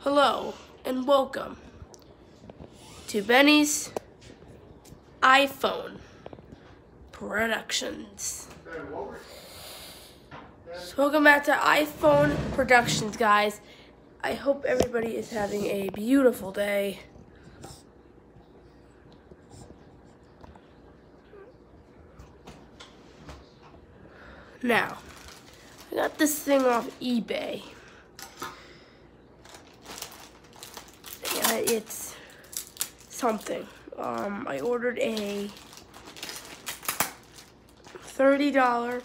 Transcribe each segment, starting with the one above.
Hello and welcome to Benny's iPhone Productions. So welcome back to iPhone Productions, guys. I hope everybody is having a beautiful day. Now, I got this thing off eBay. Yeah, it's something. I ordered a $30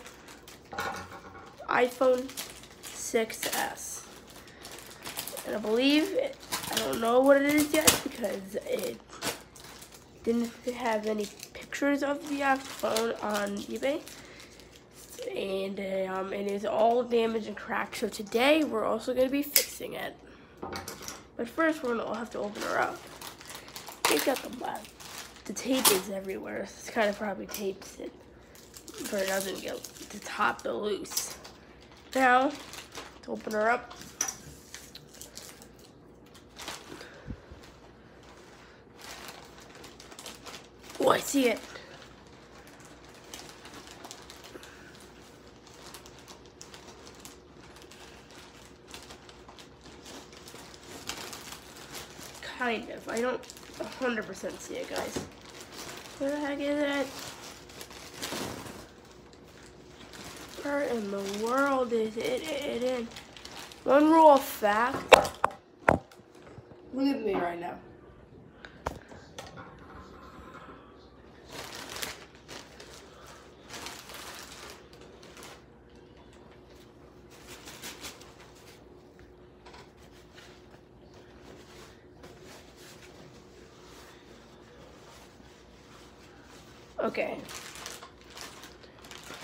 iPhone 6S. And I believe, I don't know what it is yet because it didn't have any pictures of the iPhone on eBay. And it is all damaged and cracked. So today we're also going to be fixing it. But first we're going to have to open her up. It's got the tape is everywhere. It's kind of probably tapes it, but it doesn't get the top loose. Now, to open her up. Oh, I see it. Kind of. I don't 100% see it, guys. Where the heck is it? Where in the world is it in? One rule of fact. Look at me right now. Okay.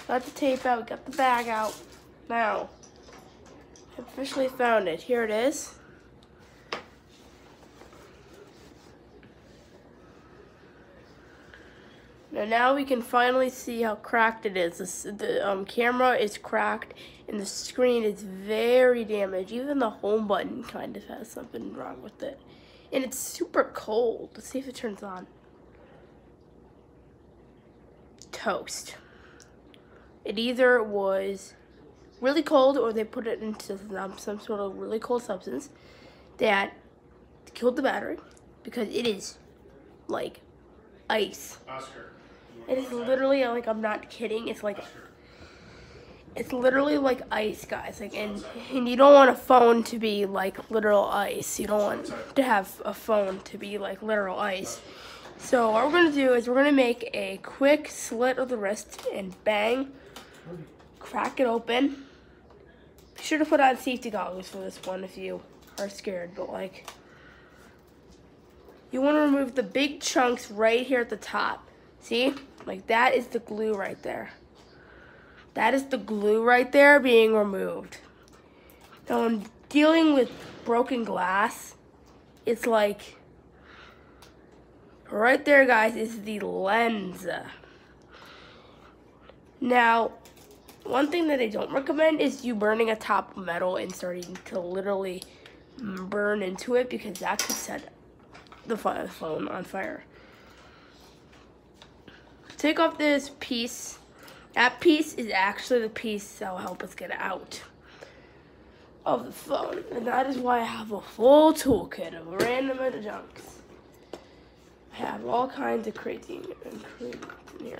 Got the tape out, got the bag out. Now, I officially found it. Here it is. Now we can finally see how cracked it is. The camera is cracked and the screen is very damaged. Even the home button kind of has something wrong with it. And it's super cold. Let's see if it turns on. Toast. It either was really cold or they put it into some sort of really cold substance that killed the battery because it is like ice. Oscar. It is literally like, I'm not kidding. It's like, it's literally like ice, guys. Like, and you don't want a phone to be like literal ice. You don't want to have a phone to be like literal ice. So what we're gonna do is we're gonna make a quick slit of the wrist and bang, crack it open. Be sure to put on safety goggles for this one if you are scared, but like, you wanna remove the big chunks right here at the top. See, like that is the glue right there. That is the glue right there being removed. Now when dealing with broken glass, it's like, right there, guys, is the lens. Now, one thing that I don't recommend is you burning a top of metal and starting to literally burn into it because that could set the phone on fire. Take off this piece. That piece is actually the piece that will help us get out of the phone. And that is why I have a full toolkit of random junks. I have all kinds of crazy in here.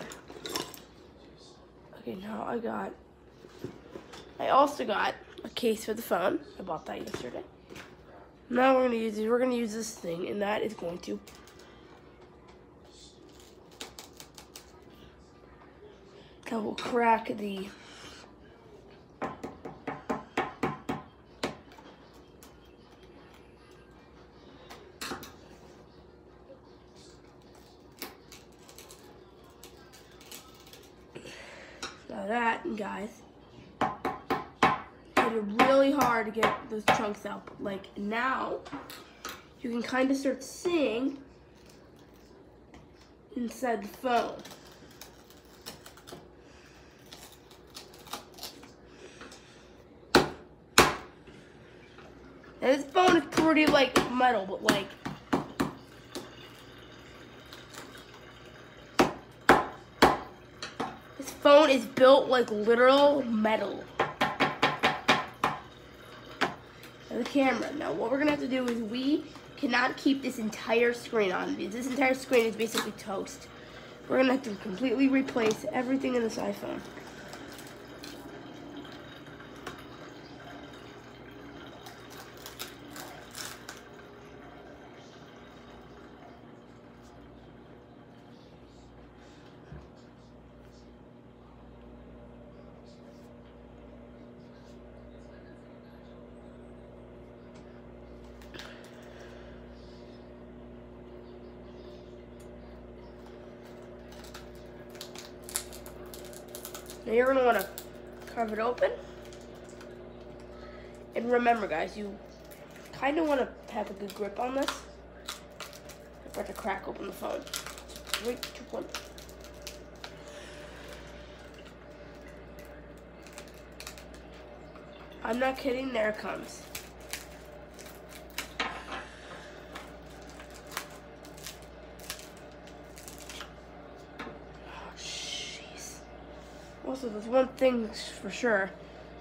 Okay, now I also got a case for the phone. I bought that yesterday. Now we're gonna use this thing, and that is going to will crack the now that, guys, it's really hard to get those chunks out. Like now you can kind of start seeing inside the phone. Now this phone is pretty like metal, but like this phone is built like literal metal. Now the camera. Now what we're gonna have to do is we cannot keep this entire screen on because this entire screen is basically toast. We're gonna have to completely replace everything in this iPhone. Now you're gonna wanna carve it open. And remember guys, you kind of wanna have a good grip on this. I'm about to crack open the phone. 3, 2, 1. I'm not kidding, there it comes. Also, there's one thing for sure.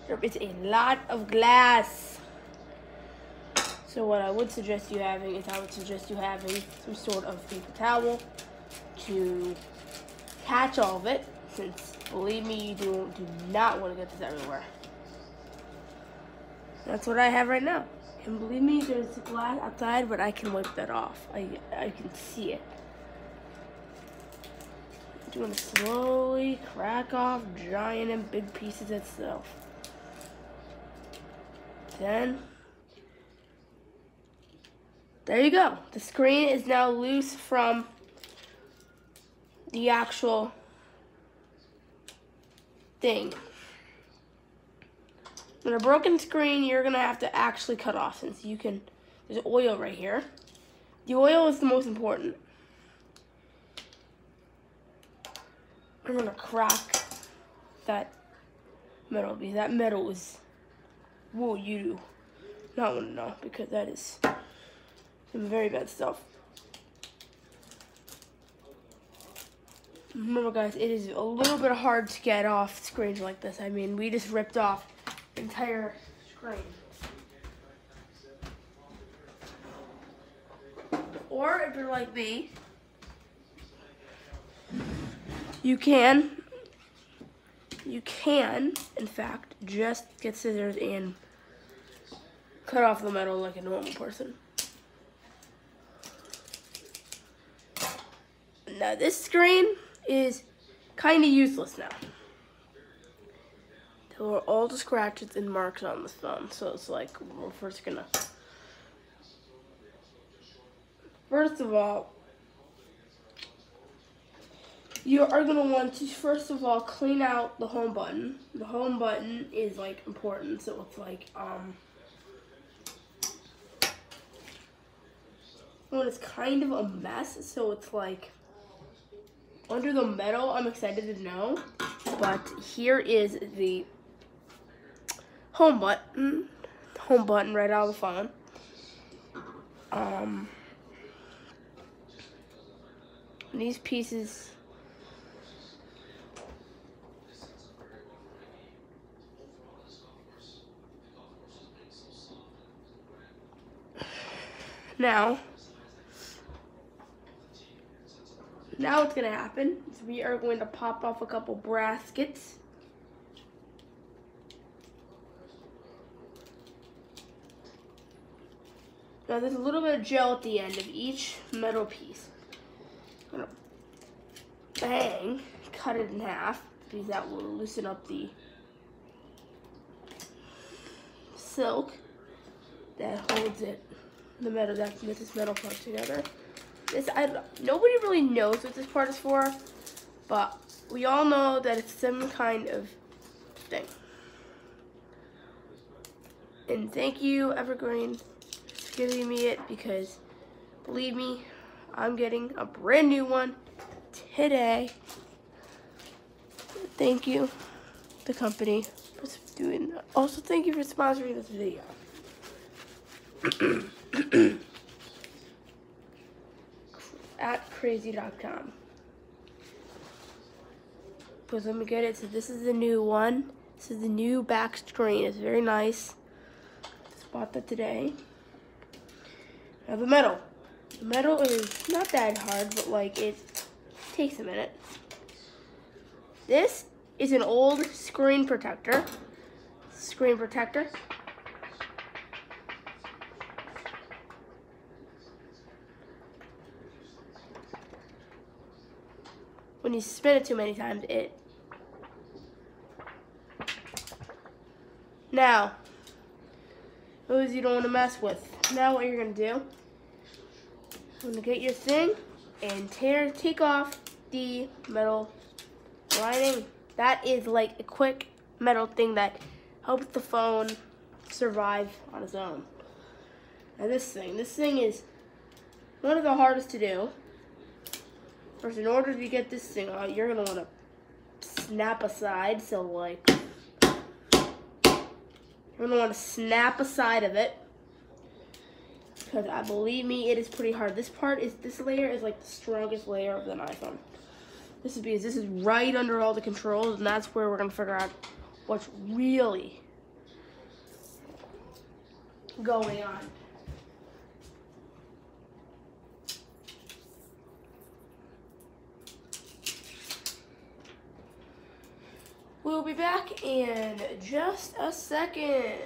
There is a lot of glass. So what I would suggest you having is some sort of paper towel to catch all of it. Since, believe me, you do not want to get this everywhere. That's what I have right now. And believe me, there's glass outside, but I can wipe that off. I can see it. I'm going to slowly crack off giant and big pieces itself. Then, there you go. The screen is now loose from the actual thing. On a broken screen, you're going to have to actually cut off since you can, there's oil right here. The oil is the most important. I'm gonna crack that metal because that metal is, whoa, you do not want to know because that is some very bad stuff. Remember guys, it is a little bit hard to get off screens like this. I mean, we just ripped off the entire screen. Or if you're like me, you can, in fact, just get scissors and cut off the metal like a normal person. Now this screen is kind of useless now. There were all the scratches and marks on this phone, so it's like we're first of all, you are going to want to first of all clean out the home button. The home button is like important, so it's like well, it's kind of a mess, so it's like under the metal. I'm excited to know, but here is the home button right out of the phone. These pieces now what's going to happen is we are going to pop off a couple brackets. Now there's a little bit of gel at the end of each metal piece. I'm going to bang, cut it in half because that will loosen up the silk that holds it, the metal that gets this metal part together. Nobody really knows what this part is for, but we all know that it's some kind of thing. And thank you, Evergreen, for giving me it because, believe me, I'm getting a brand new one today. Thank you, the company, for doing that. Also, thank you for sponsoring this video. at crazy.com. Because let me get it. So this is the new one. This is the new back screen. It's very nice. Just bought that today. Now the metal. The metal is not that hard, but like it takes a minute. This is an old screen protector. Screen protector. When you spin it too many times, it. Now, those you don't want to mess with. Now what you're gonna do, you're gonna get your thing and take off the metal lining. That is like a quick metal thing that helps the phone survive on its own. Now this thing is one of the hardest to do. First, in order to get this thing out, you're gonna wanna snap aside, so like, you're gonna wanna snap a side of it. Because believe me, it is pretty hard. This layer is like the strongest layer of an iPhone. This is because this is right under all the controls, and that's where we're gonna figure out what's really going on. We'll be back in just a second.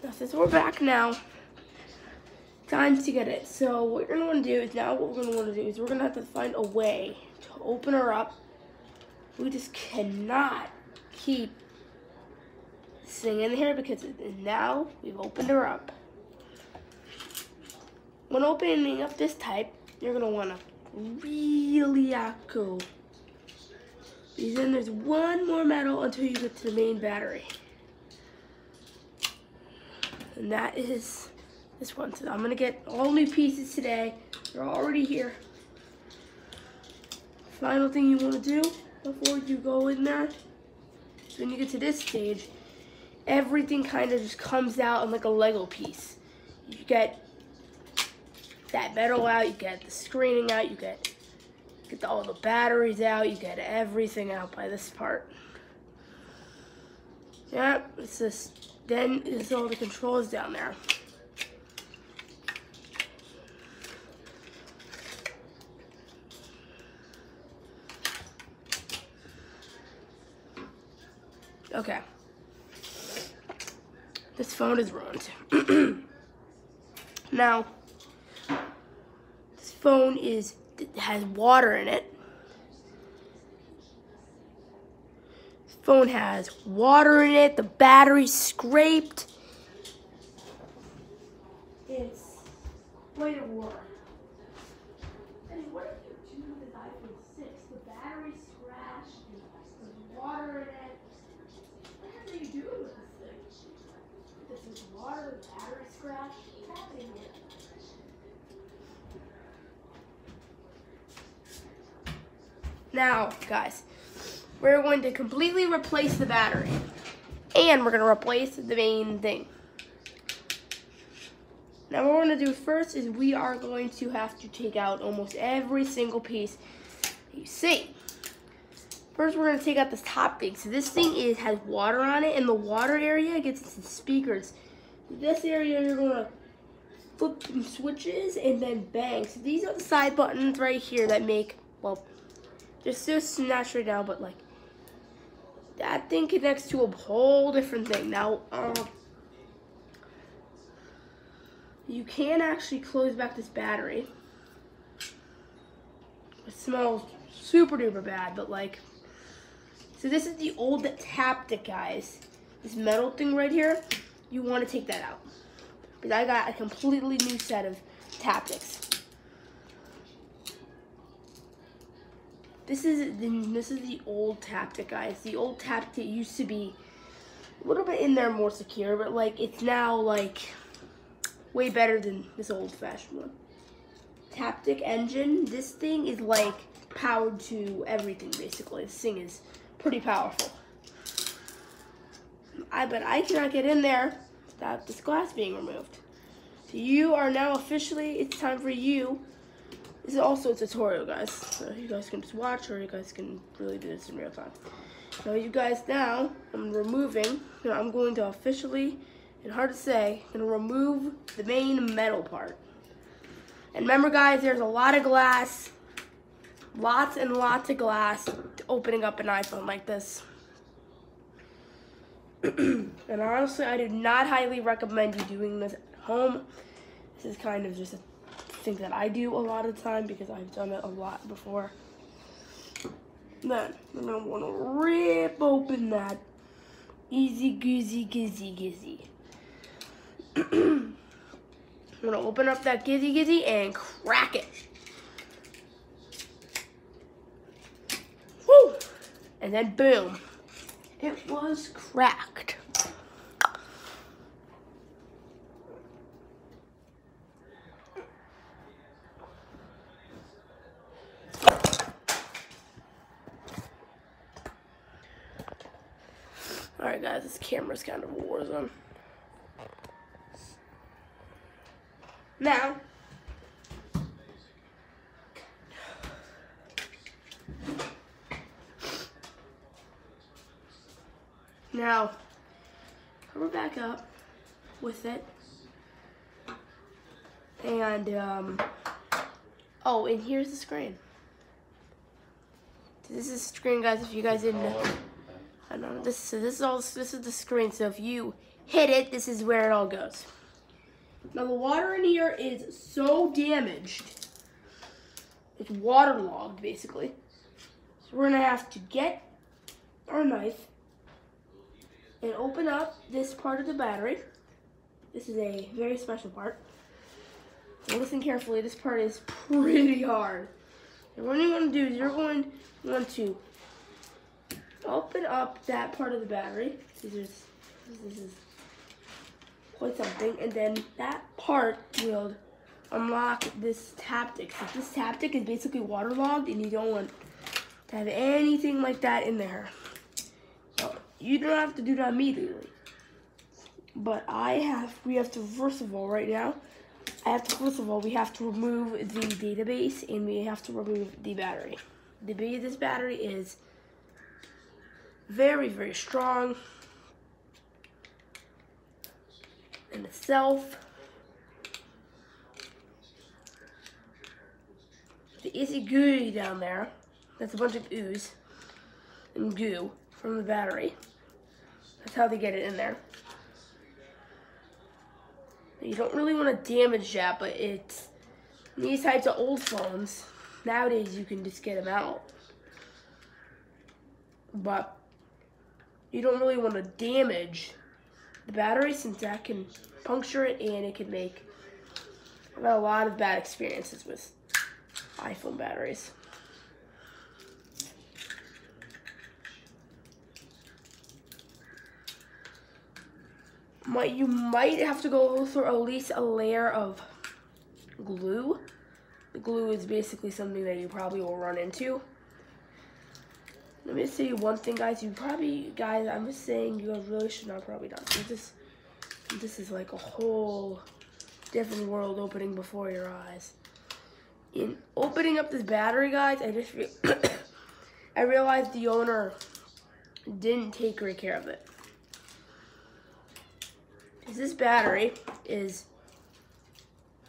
Now, since we're back now, time to get it. So what you're gonna want to do is we're gonna have to find a way to open her up. We just cannot keep this thing in here because now we've opened her up. When opening up this type, you're gonna want to really go. Because then there's one more metal until you get to the main battery. And that is this one. So I'm gonna get all new pieces today. They're already here. Final thing you wanna do before you go in there is when you get to this stage, everything kind of just comes out in like a Lego piece. You get that metal out, you get the screening out, you get all the batteries out, you get everything out by this part. Yeah, it's just, then there's all the controls down there. Okay. This phone is ruined. Now, this phone has water in it. This phone has water in it. The battery's scraped. It's quite a war. And what if you do with this iPhone 6? The battery's scratched. There's water in it. What are you doing with this thing? This is water, the battery scratched. What's happening here? Now, guys, we're going to completely replace the battery. And we're going to replace the main thing. Now, what we're going to do first is we are going to have to take out almost every single piece you see. First, we're going to take out this top thing. So this thing has water on it, and the water area gets into the speakers. This area, you're going to flip some switches and then bang. So these are the side buttons right here that make, well, just snatch right now, but like, that thing connects to a whole different thing. Now, you can actually close back this battery. It smells super duper bad, but like, so this is the old taptic, guys. This metal thing right here, you want to take that out. Because I got a completely new set of taptics. this is the old Taptic, guys. The old Taptic used to be a little bit in there more secure, but like it's now like way better than this old-fashioned one. Taptic engine. This thing is like powered to everything basically. This thing is pretty powerful. But I cannot get in there without this glass being removed. So you are now officially, it's time for you. This is also a tutorial, guys. So you guys can just watch, or you guys can really do this in real time. So you guys now, I'm going to officially, and hard to say, I'm gonna remove the main metal part. And remember guys, there's a lot of glass, lots and lots of glass opening up an iPhone like this. And honestly, I do not highly recommend you doing this at home. This is kind of just a thing that I do a lot of the time because I've done it a lot before. Then I'm gonna want to rip open that easy goosey gizzy. I'm gonna open up that gizzy and crack it. Woo! And then boom, it was cracked. Alright guys, this camera's kind of a war zone. Now, cover back up with it. And, oh, and here's the screen. This is the screen, guys, if you guys didn't know. I don't know, this is the screen, so if you hit it, this is where it all goes. Now the water in here is so damaged, it's waterlogged basically. So we're gonna have to get our knife and open up this part of the battery. This is a very special part. So listen carefully, this part is pretty hard. And what you're gonna do is you're going to want to open up that part of the battery. This is quite something, and then that part will unlock this Taptic. So this Taptic is basically waterlogged, and you don't want to have anything like that in there. So you don't have to do that immediately, but we have to first of all, right now, we have to remove the database, and we have to remove the battery. This battery is very, very strong in itself. The easy gooey down there, that's a bunch of ooze and goo from the battery. That's how they get it in there. You don't really want to damage that, but it's these types of old phones, nowadays you can just get them out. But you don't really want to damage the battery, since that can puncture it, and it can make a lot of bad experiences with iPhone batteries. You might have to go through at least a layer of glue. The glue is basically something that you probably will run into. Let me say one thing, guys. I'm just saying, you guys really should not probably not do this. This is like a whole different world opening before your eyes. In opening up this battery, guys, I realized the owner didn't take great care of it. This battery is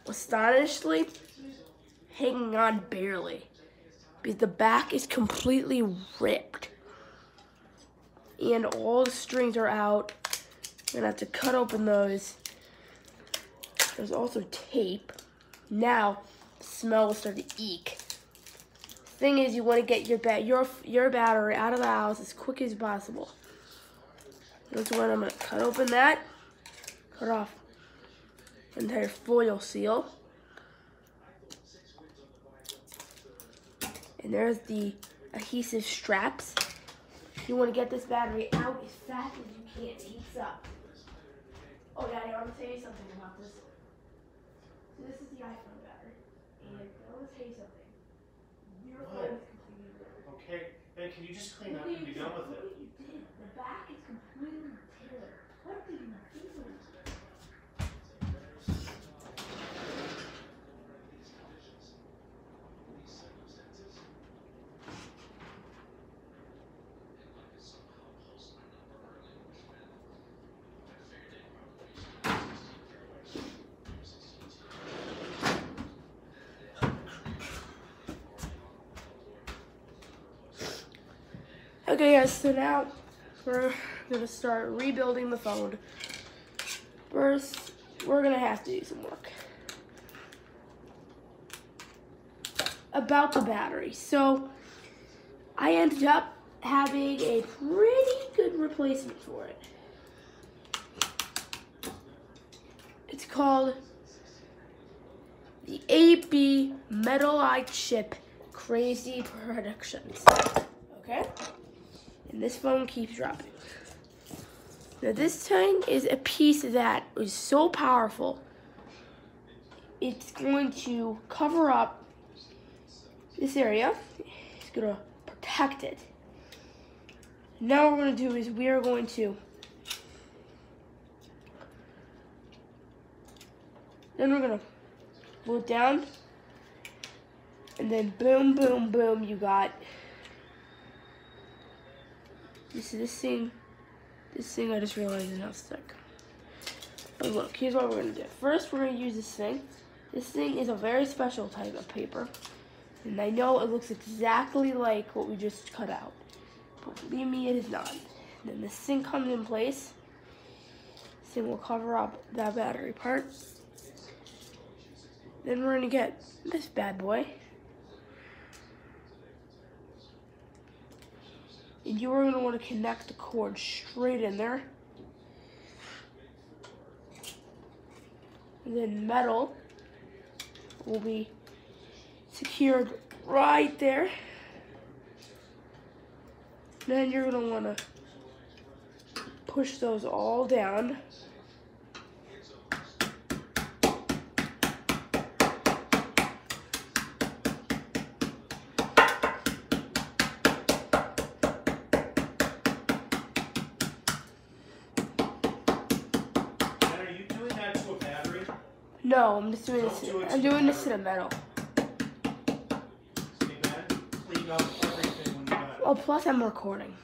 astonishingly hanging on barely, because the back is completely ripped and all the strings are out. You're gonna have to cut open those. There's also tape. Now the smell will start to eek. The thing is, you want to get your battery out of the house as quick as possible. That's when I'm gonna cut open that, cut off the entire foil seal. And there's the adhesive straps. You want to get this battery out as fast as you can. It heats up. Oh, Daddy, I want to tell you something about this. So this is the iPhone battery, and I want to tell you something. Your phone is completely ruined. Okay, then can you just clean up and be done with it? Look what you did. The back is completely teared. What did you do? Okay guys, so now we're gonna start rebuilding the phone. First, we're gonna have to do some work. About the battery. So I ended up having a pretty good replacement for it. It's called the AB Metal Eye Chip Crazy Productions. Okay? And this phone keeps dropping. Now this thing is a piece that is so powerful. It's going to cover up this area. It's going to protect it. Now what we're going to do is we are going to pull it down, and then boom, boom, boom, you got this thing I just realized is not stuck. But look, here's what we're gonna do. First, we're gonna use this thing. This thing is a very special type of paper, and I know it looks exactly like what we just cut out, but believe me, it is not. Then this thing comes in place. This thing will cover up that battery part. Then we're gonna get this bad boy. And you are going to want to connect the cord straight in there. And then metal will be secured right there. Then you're going to want to push those all down. No, I'm just doing this. I'm doing this to the metal. Clean up everything when you're done. Oh, plus I'm recording.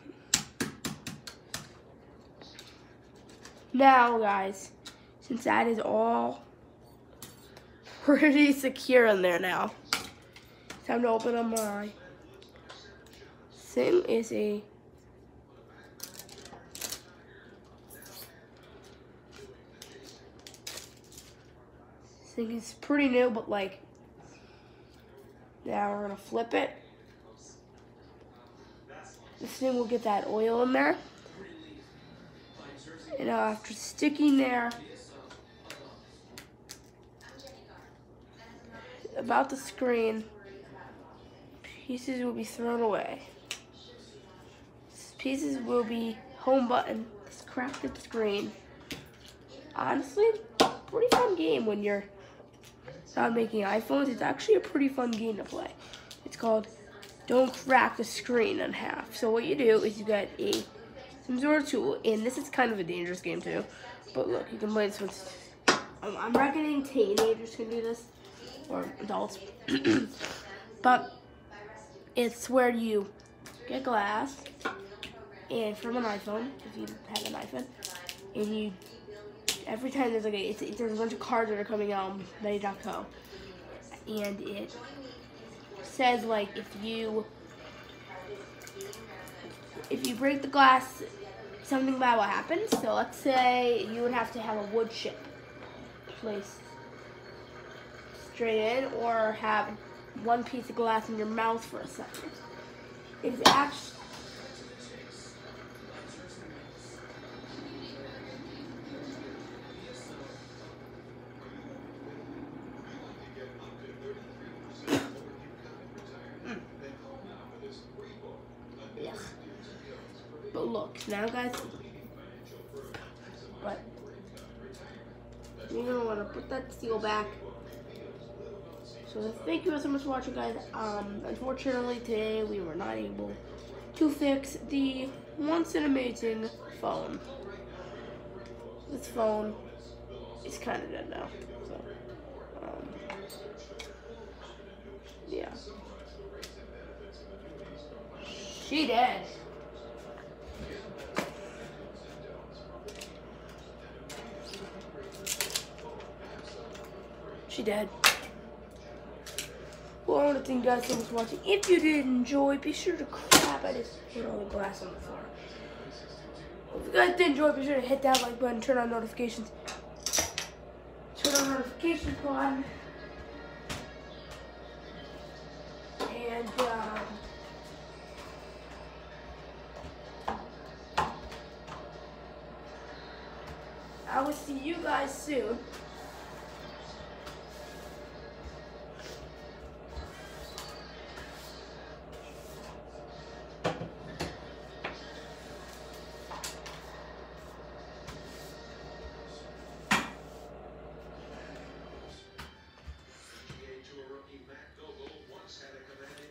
Now, guys, since that is all pretty secure in there now, time to open up my thing. Is a thing is pretty new, but like now we're gonna flip it. This thing will get that oil in there, and after sticking there about the screen, pieces will be thrown away. Pieces will be home button. This cracked the screen. Honestly, pretty fun game when you're not making iPhones. It's actually a pretty fun game to play. It's called Don't Crack the Screen in Half. So what you do is you get some sort of tool, and this is kind of a dangerous game too. But look, you can play this with. I'm reckoning teenagers can do this, or adults. But it's where you get glass, and from an iPhone, if you have an iPhone, and you. Every time there's like there's a bunch of cards that are coming out on Ready.co, and it says like if you break the glass, something bad will happen. So let's say you would have to have a wood chip placed straight in, or have one piece of glass in your mouth for a second. It's actually Yes. But look, now guys, but you're gonna want to put that seal back. So thank you so much for watching, guys. Unfortunately today we were not able to fix the once in amazing phone. This phone is kind of dead now. So, yeah. She dead. She dead. Well, I want to thank you guys so much for watching. If you did enjoy, be sure to crap. I just put all the glass on the floor. If you guys did enjoy, be sure to hit that like button, turn on notifications. Turn on notifications button. And, I will see you guys soon.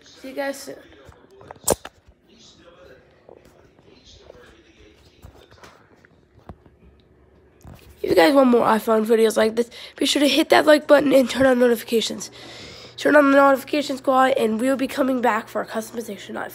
See you guys soon. If you guys want more iPhone videos like this, be sure to hit that like button and turn on notifications. Turn on the notification squad, and we'll be coming back for a customization iPhone.